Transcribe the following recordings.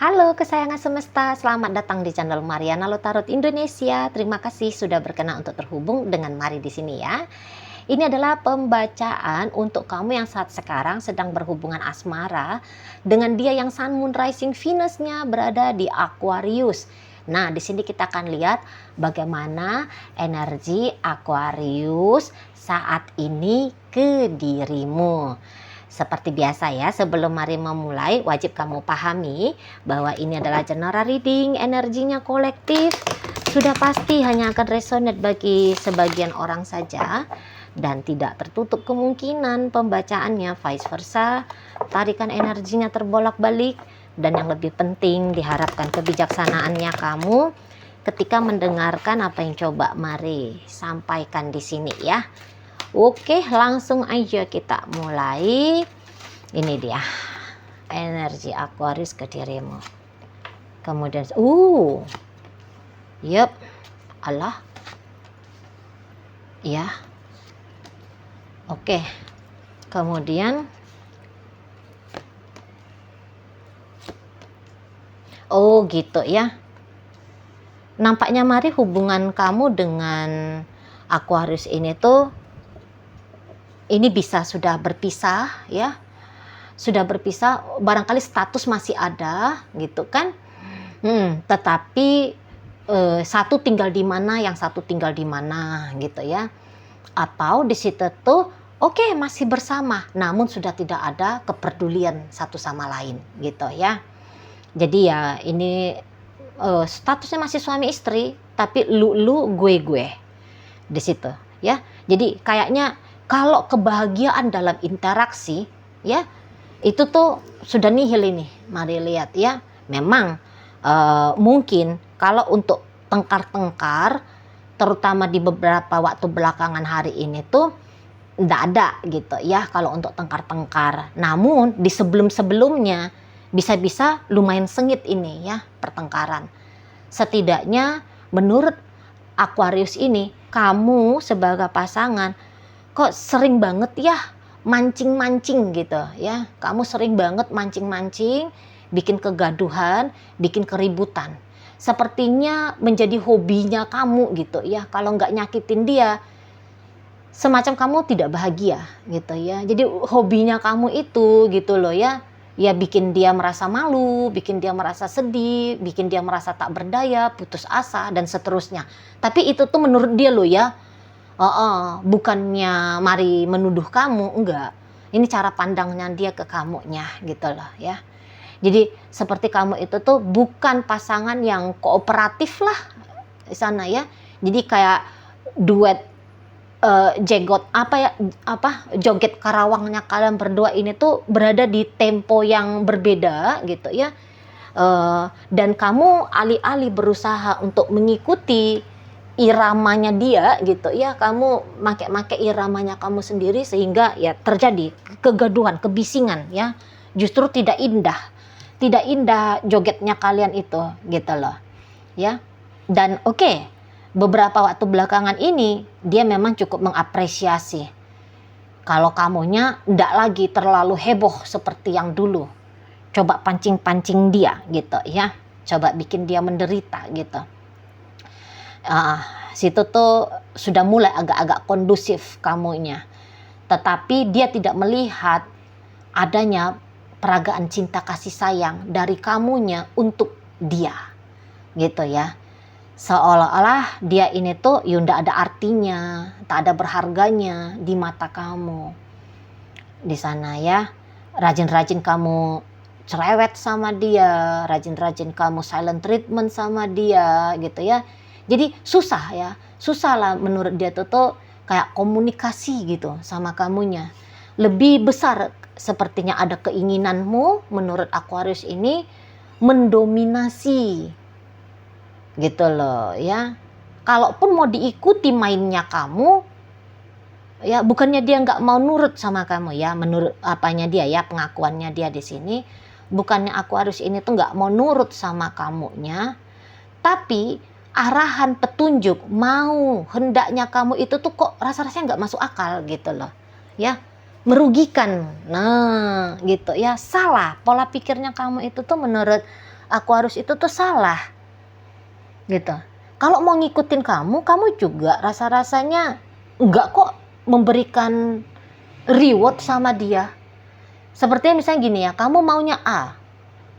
Halo kesayangan semesta, selamat datang di channel Mariana Lotarot Indonesia. Terima kasih sudah berkenan untuk terhubung dengan Mari di sini ya. Ini adalah pembacaan untuk kamu yang saat sekarang sedang berhubungan asmara dengan dia yang Sun Moon Rising Venus-nya berada di Aquarius. Nah, di sini kita akan lihat bagaimana energi Aquarius saat ini ke dirimu. Seperti biasa ya, sebelum mari memulai, wajib kamu pahami bahwa ini adalah general reading, energinya kolektif. Sudah pasti hanya akan resonate bagi sebagian orang saja dan tidak tertutup kemungkinan pembacaannya vice versa. Tarikan energinya terbolak-balik dan yang lebih penting diharapkan kebijaksanaannya kamu ketika mendengarkan apa yang coba mari sampaikan di sini ya. Oke, langsung aja kita mulai. Ini dia energi Aquarius ke dirimu. Kemudian yep, Allah. Ya. Oke. Kemudian gitu ya. Nampaknya mari hubungan kamu dengan Aquarius ini tuh ini bisa sudah berpisah ya. Sudah berpisah, barangkali status masih ada gitu kan. Tetapi satu tinggal di mana, yang satu tinggal di mana gitu ya. Atau di situ tuh oke, masih bersama namun sudah tidak ada kepedulian satu sama lain gitu ya. Jadi ya ini statusnya masih suami istri tapi lu gue di situ ya. Jadi kayaknya kalau kebahagiaan dalam interaksi ya itu tuh sudah nihil ini. Mari lihat ya. Memang mungkin kalau untuk tengkar-tengkar terutama di beberapa waktu belakangan hari ini tuh enggak ada gitu ya kalau untuk tengkar-tengkar. Namun di sebelum-sebelumnya bisa-bisa lumayan sengit ini ya pertengkaran. Setidaknya menurut Aquarius ini kamu sebagai pasangan kok sering banget ya mancing-mancing gitu ya. Kamu sering banget mancing-mancing, bikin kegaduhan, bikin keributan. Sepertinya menjadi hobinya kamu gitu ya. Kalau nggak nyakitin dia, semacam kamu tidak bahagia gitu ya. Jadi hobinya kamu itu gitu loh ya. Ya bikin dia merasa malu, bikin dia merasa sedih, bikin dia merasa tak berdaya, putus asa dan seterusnya. Tapi itu tuh menurut dia loh ya. Bukannya mari menuduh kamu, enggak. Ini cara pandangnya dia ke kamunya gitu loh ya. Jadi seperti kamu itu tuh bukan pasangan yang kooperatif lah di sana ya. Jadi kayak duet joget karawangnya kalian berdua ini tuh berada di tempo yang berbeda gitu ya. Dan kamu alih-alih berusaha untuk mengikuti iramanya dia gitu ya, kamu make iramanya kamu sendiri sehingga ya terjadi kegaduhan, kebisingan ya. Justru tidak indah jogetnya kalian itu gitu loh ya. Dan beberapa waktu belakangan ini dia memang cukup mengapresiasi kalau kamunya ndak lagi terlalu heboh seperti yang dulu. Coba pancing-pancing dia gitu ya, coba bikin dia menderita gitu. Situ tuh sudah mulai agak-agak kondusif kamunya. Tetapi dia tidak melihat adanya peragaan cinta kasih sayang dari kamunya untuk dia. Gitu ya. Seolah-olah dia ini tuh ndak ada artinya, tak ada berharganya di mata kamu. Di sana ya, rajin-rajin kamu cerewet sama dia, rajin-rajin kamu silent treatment sama dia gitu ya. Jadi susah lah menurut dia tuh kayak komunikasi gitu sama kamunya. Lebih besar sepertinya ada keinginanmu menurut Aquarius ini mendominasi gitu loh ya. Kalaupun mau diikuti mainnya kamu ya, bukannya dia nggak mau nurut sama kamu ya, menurut apanya dia ya, pengakuannya dia di sini. Bukannya Aquarius ini tuh nggak mau nurut sama kamunya, tapi arahan petunjuk mau hendaknya kamu itu tuh kok rasa-rasanya nggak masuk akal gitu loh ya, merugikan. Nah gitu ya, salah pola pikirnya kamu itu tuh menurut Aquarius itu tuh salah gitu. Kalau mau ngikutin kamu juga rasa-rasanya enggak kok memberikan reward sama dia. Sepertinya misalnya gini ya, kamu maunya A.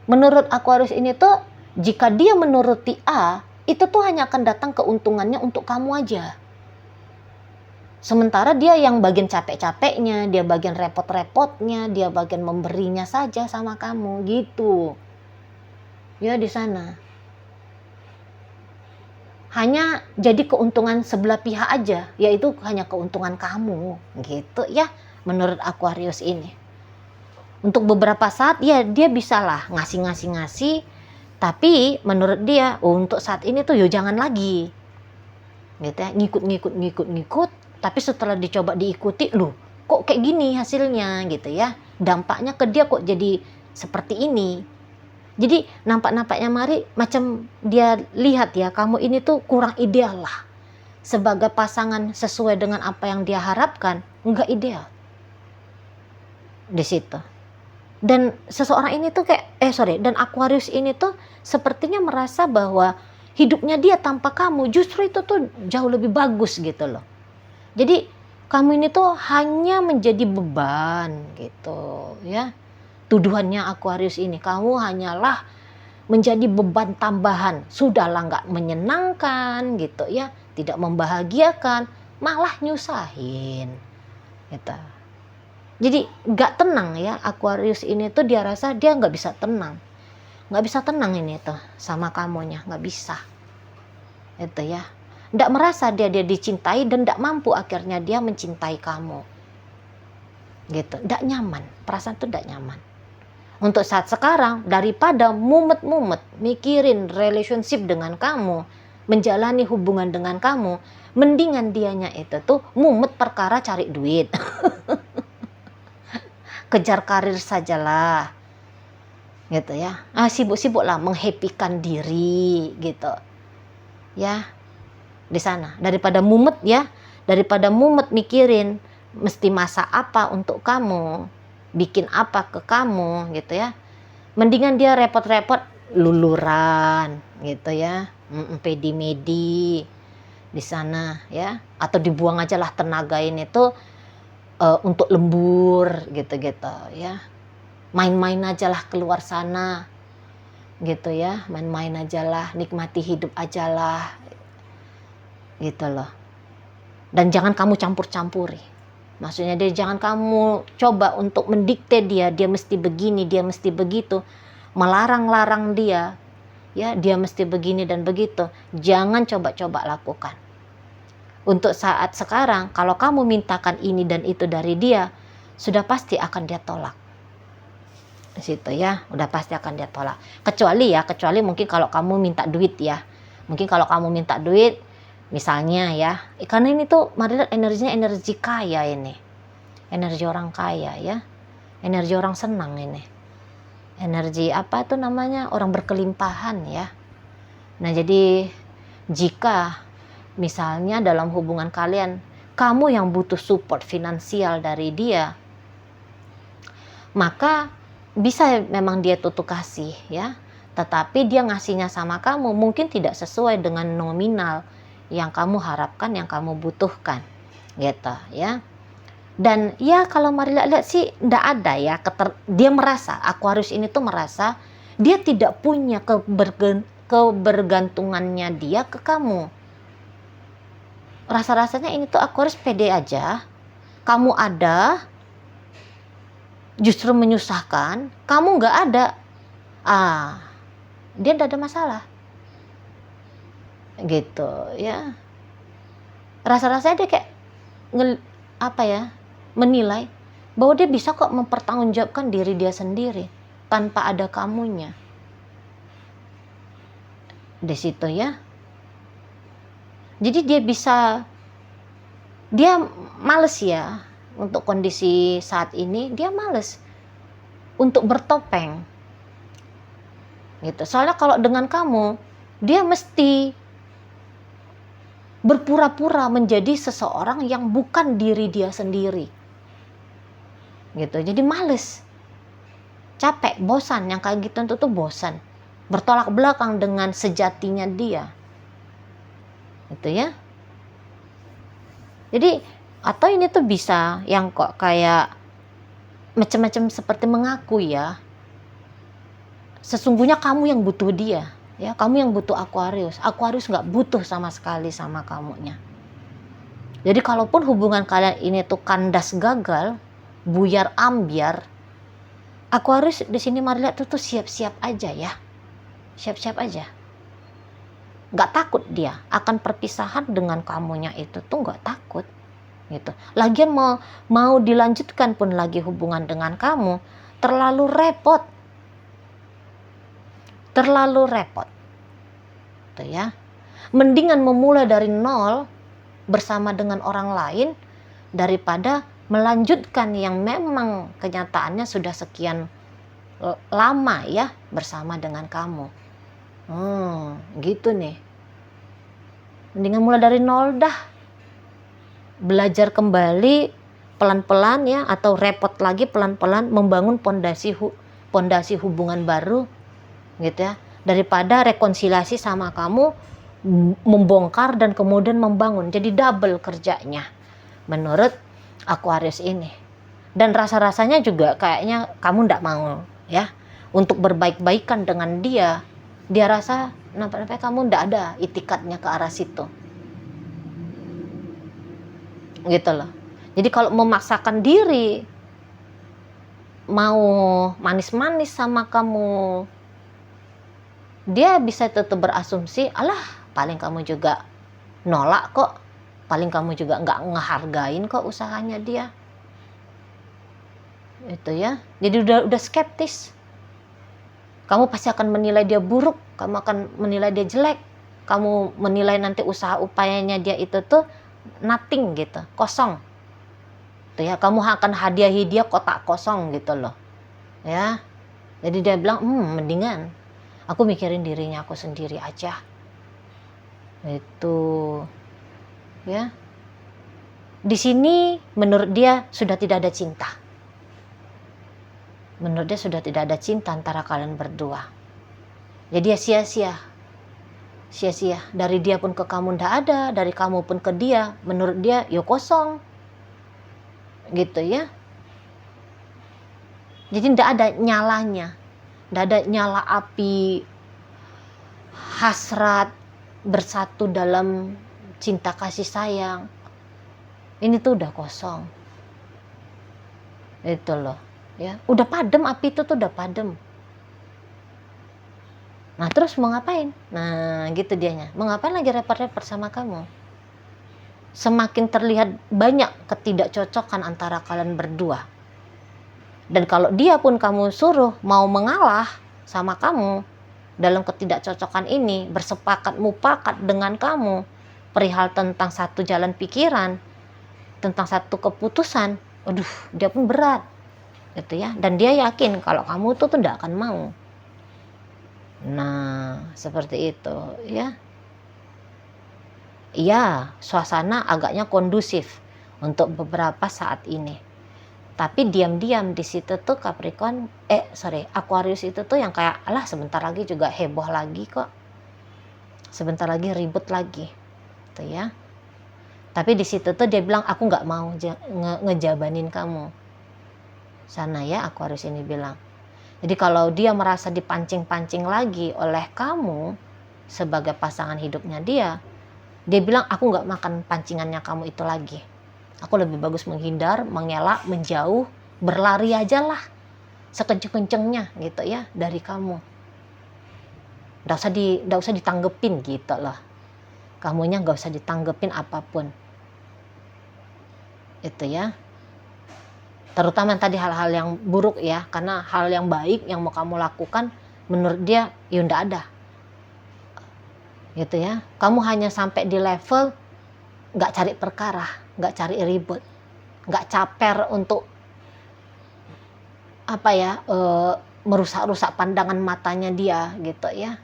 Menurut Aquarius ini tuh, jika dia menuruti A, itu tuh hanya akan datang keuntungannya untuk kamu aja. Sementara dia yang bagian capek-capeknya, dia bagian repot-repotnya, dia bagian memberinya saja sama kamu gitu. Ya di sana. Hanya jadi keuntungan sebelah pihak aja, yaitu hanya keuntungan kamu gitu ya menurut Aquarius ini. Untuk beberapa saat ya dia bisalah ngasih, tapi menurut dia untuk saat ini tuh yo jangan lagi. Gitu ya, ngikut, tapi setelah dicoba diikuti, loh kok kayak gini hasilnya gitu ya. Dampaknya ke dia kok jadi seperti ini. Jadi nampaknya Mari macam dia lihat ya, kamu ini tuh kurang ideal lah. Sebagai pasangan sesuai dengan apa yang dia harapkan, enggak ideal. Di situ. Dan seseorang ini tuh dan Aquarius ini tuh sepertinya merasa bahwa hidupnya dia tanpa kamu justru itu tuh jauh lebih bagus gitu loh. Jadi kamu ini tuh hanya menjadi beban gitu ya. Tuduhannya Aquarius ini, kamu hanyalah menjadi beban tambahan. Sudahlah nggak menyenangkan gitu ya, tidak membahagiakan, malah nyusahin gitu. Jadi nggak tenang ya Aquarius ini tuh, dia rasa dia nggak bisa tenang ini tuh sama kamunya, nggak bisa itu ya. Nggak merasa dia dicintai dan nggak mampu akhirnya dia mencintai kamu gitu. Nggak nyaman, perasaan tuh nggak nyaman. Untuk saat sekarang, daripada mumet-mumet mikirin relationship dengan kamu, menjalani hubungan dengan kamu, mendingan dianya itu tuh mumet perkara cari duit. Kejar karir sajalah gitu ya, sibuk-sibuklah menghappykan diri gitu ya di sana, daripada mumet mikirin mesti masak apa untuk kamu, bikin apa ke kamu gitu ya. Mendingan dia repot-repot luluran gitu ya, pedi-medi di sana ya, atau dibuang aja lah tenaga ini tuh untuk lembur gitu-gitu ya. Main-main aja lah keluar sana gitu ya, main-main aja lah, nikmati hidup aja lah gitu loh. Dan jangan kamu campur-campuri. Maksudnya jangan kamu coba untuk mendikte dia mesti begini, dia mesti begitu, melarang-larang dia ya, dia mesti begini dan begitu. Jangan coba-coba lakukan. Untuk saat sekarang, kalau kamu mintakan ini dan itu dari dia, sudah pasti akan dia tolak. Di situ ya, udah pasti akan dia tolak. Kecuali mungkin kalau kamu minta duit ya. Mungkin kalau kamu minta duit, misalnya ya, karena ini tuh mari lihat energinya energi kaya ini. Energi orang kaya ya. Energi orang senang ini. Energi apa tuh namanya? Orang berkelimpahan ya. Nah, jadi jika misalnya dalam hubungan kalian, kamu yang butuh support finansial dari dia, maka bisa memang dia tutup kasih ya. Tetapi dia ngasihnya sama kamu mungkin tidak sesuai dengan nominal yang kamu harapkan, yang kamu butuhkan gitu ya. Dan ya kalau Mari lihat sih enggak ada ya, dia merasa, Aquarius ini tuh merasa dia tidak punya kebergantungannya dia ke kamu. Rasa-rasanya ini tuh Aquarius pede aja. Kamu ada, justru menyusahkan. Kamu nggak ada, dia nggak ada masalah. Gitu ya. Rasa-rasanya dia kayak menilai bahwa dia bisa kok mempertanggungjawabkan diri dia sendiri tanpa ada kamunya. Di situ ya. Jadi dia males ya, untuk kondisi saat ini dia males untuk bertopeng gitu. Soalnya kalau dengan kamu, dia mesti berpura-pura menjadi seseorang yang bukan diri dia sendiri gitu. Jadi males, capek, bosan, yang kayak gitu tuh bosan bertolak belakang dengan sejatinya dia. Gitu ya. Jadi atau ini tuh bisa yang kok kayak macam-macam seperti mengaku ya, sesungguhnya kamu yang butuh dia, ya kamu yang butuh Aquarius. Aquarius nggak butuh sama sekali sama kamunya. Jadi kalaupun hubungan kalian ini tuh kandas gagal, buyar ambyar, Aquarius di sini mari lihat tuh siap-siap aja ya, siap-siap aja. Nggak takut dia akan perpisahan dengan kamunya itu tuh nggak takut gitu. Lagian mau dilanjutkan pun lagi hubungan dengan kamu terlalu repot tuh ya. Mendingan memulai dari nol bersama dengan orang lain daripada melanjutkan yang memang kenyataannya sudah sekian lama ya bersama dengan kamu. Gitu nih. Mendingan mulai dari nol dah. Belajar kembali pelan-pelan ya, atau repot lagi pelan-pelan membangun pondasi hubungan baru gitu ya. Daripada rekonsiliasi sama kamu, membongkar dan kemudian membangun. Jadi double kerjanya menurut Aquarius ini. Dan rasa-rasanya juga kayaknya kamu ndak mau ya untuk berbaik-baikan dengan dia. Dia rasa nampaknya kamu ndak ada itikadnya ke arah situ. Gitu loh. Jadi kalau memaksakan diri mau manis-manis sama kamu, dia bisa tetap berasumsi, alah paling kamu juga nolak kok, paling kamu juga nggak ngehargain kok usahanya dia. Itu ya. Jadi udah skeptis. Kamu pasti akan menilai dia buruk, kamu akan menilai dia jelek, kamu menilai nanti usaha upayanya dia itu tuh nothing gitu, kosong. Tuh ya, kamu akan hadiahi dia kotak kosong gitu loh. Ya. Jadi dia bilang, mendingan aku mikirin dirinya aku sendiri aja. Itu. Ya. Di sini menurut dia sudah tidak ada cinta. Menurut dia sudah tidak ada cinta antara kalian berdua. Jadi ya sia-sia. Dari dia pun ke kamu ndak ada, dari kamu pun ke dia, menurut dia ya kosong. Gitu ya. Jadi ndak ada nyalanya. Ndak ada nyala api hasrat bersatu dalam cinta kasih sayang. Ini tuh udah kosong. Itu loh, ya. Udah padam api itu tuh udah padam. Nah, terus mau ngapain? Nah, gitu dianya. Mau ngapain lagi repot-repot sama kamu? Semakin terlihat banyak ketidakcocokan antara kalian berdua. Dan kalau dia pun kamu suruh mau mengalah sama kamu dalam ketidakcocokan ini, bersepakat mufakat dengan kamu perihal tentang satu jalan pikiran, tentang satu keputusan, aduh, dia pun berat. Gitu ya. Dan dia yakin kalau kamu tuh tidak akan mau. Nah, seperti itu ya. Iya, suasana agaknya kondusif untuk beberapa saat ini. Tapi diam-diam di situ tuh Aquarius itu tuh yang kayak, alah sebentar lagi juga heboh lagi kok. Sebentar lagi ribut lagi. Tuh ya. Tapi di situ tuh dia bilang, aku nggak mau ngejabanin kamu. Sana ya, Aquarius ini bilang. Jadi kalau dia merasa dipancing-pancing lagi oleh kamu sebagai pasangan hidupnya dia bilang, aku nggak makan pancingannya kamu itu lagi. Aku lebih bagus menghindar, mengelak, menjauh, berlari aja lah sekenceng-kencengnya gitu ya dari kamu. Nggak usah ditanggepin gitu loh. Kamunya nggak usah ditanggepin apapun. Itu ya. Terutama tadi hal-hal yang buruk ya, karena hal yang baik yang mau kamu lakukan menurut dia ya ndak ada. Gitu ya. Kamu hanya sampai di level nggak cari perkara, nggak cari ribut, nggak caper untuk merusak-rusak pandangan matanya dia gitu ya,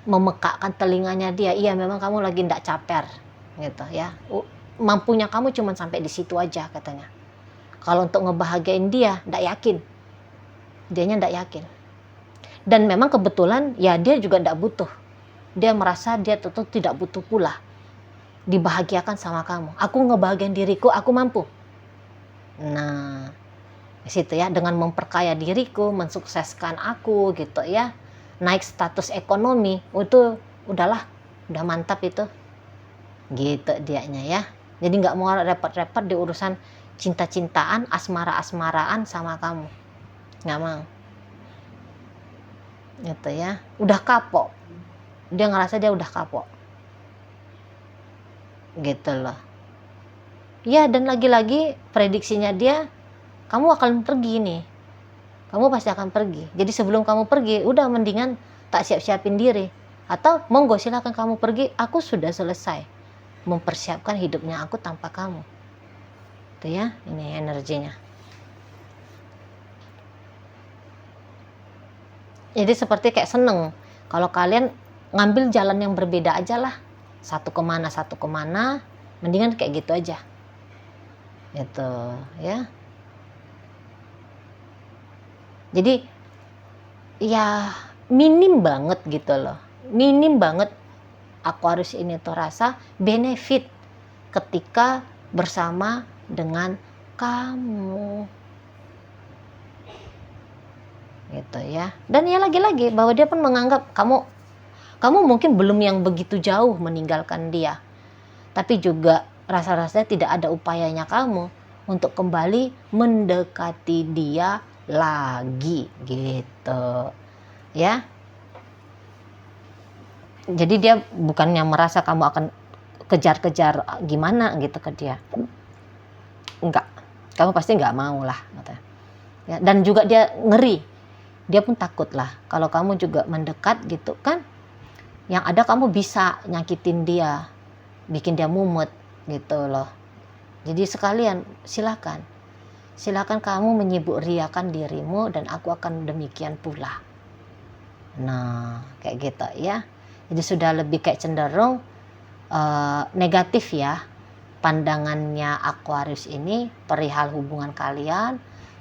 memekakkan telinganya dia. Iya memang kamu lagi ndak caper gitu ya. Mampunya kamu cuma sampai di situ aja katanya. Kalau untuk ngebahagiain dia ndak yakin, dianya ndak yakin. Dan memang kebetulan ya dia juga tidak butuh. Dia merasa dia tentu tidak butuh pula dibahagiakan sama kamu. Aku ngebahagiain diriku, aku mampu. Nah, di situ ya, dengan memperkaya diriku, mensukseskan aku gitu ya, naik status ekonomi, itu udahlah, udah mantap itu. Gitu dianya ya. Jadi nggak mau repot-repot di urusan cinta-cintaan, asmara-asmaraan sama kamu. Nggak mau. Gitu ya. Udah kapok. Dia ngerasa dia udah kapok. Gitu loh. Ya, dan lagi-lagi prediksinya dia, kamu akan pergi nih. Kamu pasti akan pergi. Jadi sebelum kamu pergi, udah mendingan tak siap-siapin diri. Atau monggo silakan kamu pergi, aku sudah selesai mempersiapkan hidupnya aku tanpa kamu. Itu ya, ini energinya. Jadi seperti kayak seneng kalau kalian ngambil jalan yang berbeda aja lah. Satu kemana, mendingan kayak gitu aja. Gitu ya. Jadi ya minim banget gitu loh. Minim banget Aquarius ini tuh rasa benefit ketika bersama dengan kamu. Gitu ya. Dan ya lagi-lagi bahwa dia pun menganggap kamu mungkin belum yang begitu jauh meninggalkan dia. Tapi juga rasa-rasanya tidak ada upayanya kamu untuk kembali mendekati dia lagi gitu. Ya. Jadi dia bukannya merasa kamu akan kejar-kejar gimana gitu ke dia. Enggak. Kamu pasti enggak mau lah gitu. Ya, dan juga dia ngeri. Dia pun takut lah kalau kamu juga mendekat gitu kan, yang ada kamu bisa nyakitin dia, bikin dia mumet gitu loh. Jadi sekalian silakan kamu menyibuk riakan dirimu dan aku akan demikian pula. Nah kayak gitu ya. Jadi sudah lebih kayak cenderung negatif ya pandangannya Aquarius ini perihal hubungan kalian,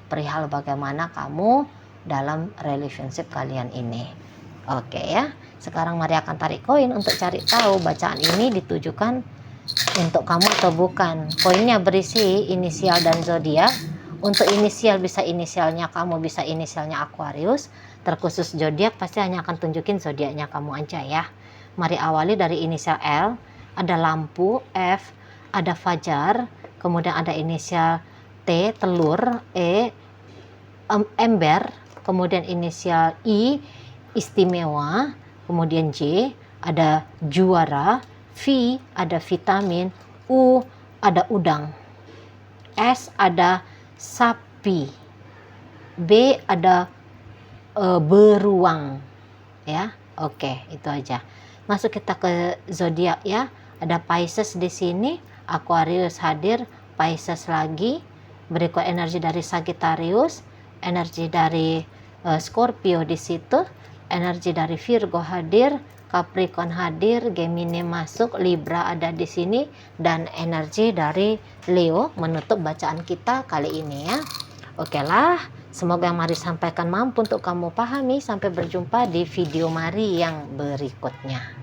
perihal bagaimana kamu dalam relationship kalian ini. Oke ya. Sekarang Maria akan tarik koin untuk cari tahu bacaan ini ditujukan untuk kamu atau bukan. Koinnya berisi inisial dan zodiak. Untuk inisial bisa inisialnya kamu, bisa inisialnya Aquarius. Terkhusus zodiak pasti hanya akan tunjukin zodiaknya kamu aja ya. Mari awali dari inisial L, ada lampu, F, ada fajar, kemudian ada inisial T, telur, E, ember, kemudian inisial I, istimewa, kemudian J, ada juara, V, ada vitamin, U, ada udang, S, ada sapi, B, ada beruang, ya. Oke, itu aja. Masuk kita ke zodiak ya. Ada Pisces di sini, Aquarius hadir, Pisces lagi, berikut energi dari Sagittarius, energi dari Scorpio di situ, energi dari Virgo hadir, Capricorn hadir, Gemini masuk, Libra ada di sini, dan energi dari Leo menutup bacaan kita kali ini ya. Oke lah, semoga yang Mari sampaikan mampu untuk kamu pahami. Sampai berjumpa di video Mari yang berikutnya.